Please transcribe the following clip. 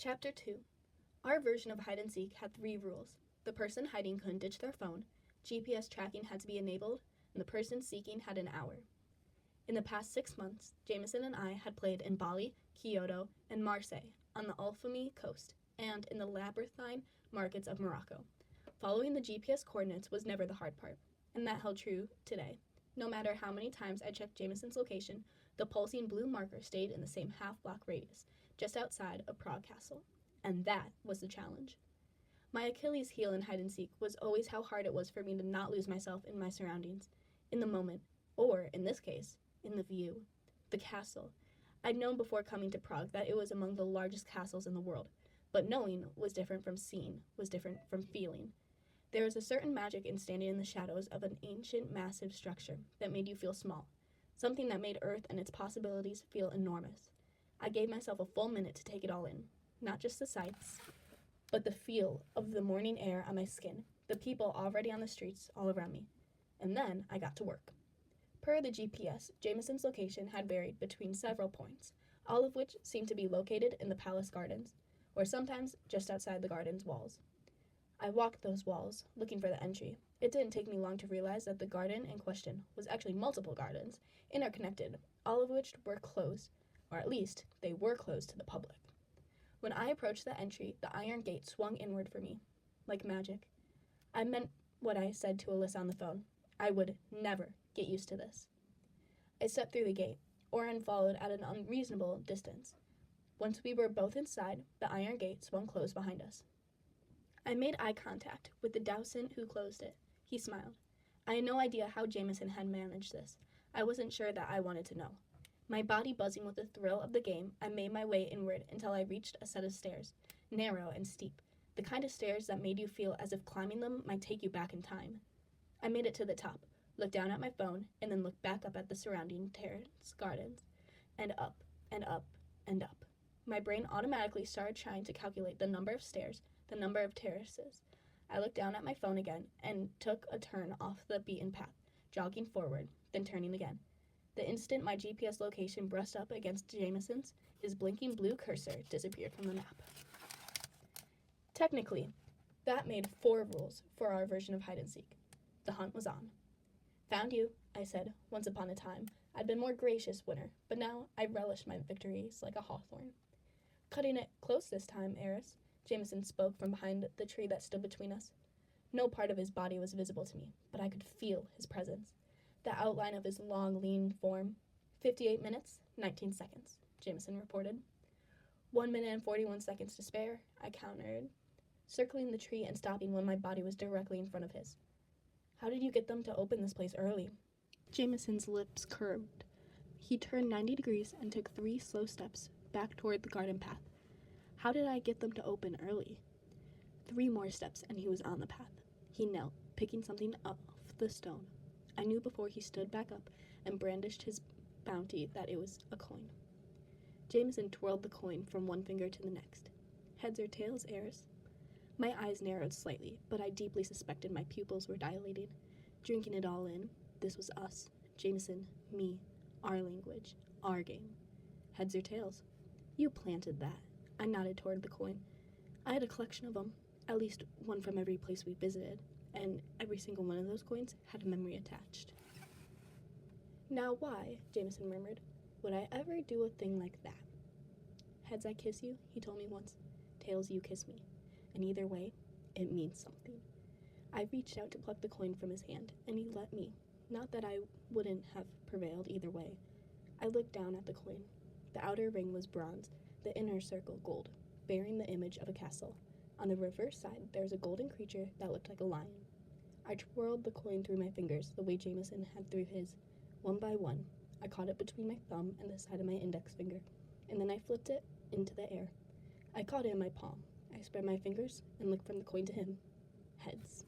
Chapter 2. Our version of hide and seek had 3 rules. The person hiding couldn't ditch their phone, GPS tracking had to be enabled, and the person seeking had an hour. In the past 6 months, Jameson and I had played in Bali, Kyoto, and Marseille on the Alfami coast, and in the labyrinthine markets of Morocco. Following the GPS coordinates was never the hard part, and that held true today. No matter how many times I checked Jameson's location, the pulsing blue marker stayed in the same half-block radius, just outside of Prague Castle. And that was the challenge. My Achilles heel in hide-and-seek was always how hard it was for me to not lose myself in my surroundings, in the moment, or, in this case, in the view. The castle. I'd known before coming to Prague that it was among the largest castles in the world, but knowing was different from seeing, was different from feeling. There was a certain magic in standing in the shadows of an ancient, massive structure that made you feel small, something that made Earth and its possibilities feel enormous. I gave myself a full minute to take it all in, not just the sights, but the feel of the morning air on my skin, the people already on the streets all around me. And then I got to work. Per the GPS, Jameson's location had varied between several points, all of which seemed to be located in the palace gardens, or sometimes just outside the garden's walls. I walked those walls, looking for the entry. It didn't take me long to realize that the garden in question was actually multiple gardens, interconnected, all of which were closed, or at least they were closed to the public. When I approached the entry, the iron gate swung inward for me, like magic. I meant what I said to Alyssa on the phone. I would never get used to this. I stepped through the gate, Oren followed at an unreasonable distance. Once we were both inside, the iron gate swung closed behind us. I made eye contact with the dowsant who closed it. He smiled. I had no idea how Jameson had managed this. I wasn't sure that I wanted to know. My body buzzing with the thrill of the game, I made my way inward until I reached a set of stairs, narrow and steep, the kind of stairs that made you feel as if climbing them might take you back in time. I made it to the top, looked down at my phone, and then looked back up at the surrounding terrace gardens, and up, and up, and up. My brain automatically started trying to calculate the number of stairs, the number of terraces. I looked down at my phone again and took a turn off the beaten path, jogging forward, then turning again. The instant my GPS location brushed up against Jameson's, his blinking blue cursor disappeared from the map. Technically, that made 4 rules for our version of hide-and-seek. The hunt was on. Found you, I said. Once upon a time, I'd been more gracious winner, but now I relished my victories like a hawthorn. Cutting it close this time, Eris, Jameson spoke from behind the tree that stood between us. No part of his body was visible to me, but I could feel his presence. The outline of his long, lean form. 58 minutes, 19 seconds, Jameson reported. 1 minute and 41 seconds to spare, I countered, circling the tree and stopping when my body was directly in front of his. How did you get them to open this place early? Jameson's lips curved. He turned 90 degrees and took 3 slow steps back toward the garden path. How did I get them to open early? 3 more steps and he was on the path. He knelt, picking something off the stone. I knew before he stood back up and brandished his bounty that it was a coin. Jameson twirled the coin from one finger to the next. Heads or tails, Eris? My eyes narrowed slightly, but I deeply suspected my pupils were dilating. Drinking it all in, this was us, Jameson, me, our language, our game. Heads or tails? You planted that. I nodded toward the coin. I had a collection of them, at least one from every place we visited, and every single one of those coins had a memory attached. Now why, Jameson murmured, would I ever do a thing like that? Heads, I kiss you, he told me once. Tails, you kiss me. And either way, it means something. I reached out to pluck the coin from his hand, and he let me. Not that I wouldn't have prevailed either way. I looked down at the coin. The outer ring was bronze, the inner circle gold, bearing the image of a castle. On the reverse side, there was a golden creature that looked like a lion. I twirled the coin through my fingers the way Jameson had through his. One by one, I caught it between my thumb and the side of my index finger, and then I flipped it into the air. I caught it in my palm. I spread my fingers and looked from the coin to him. Heads.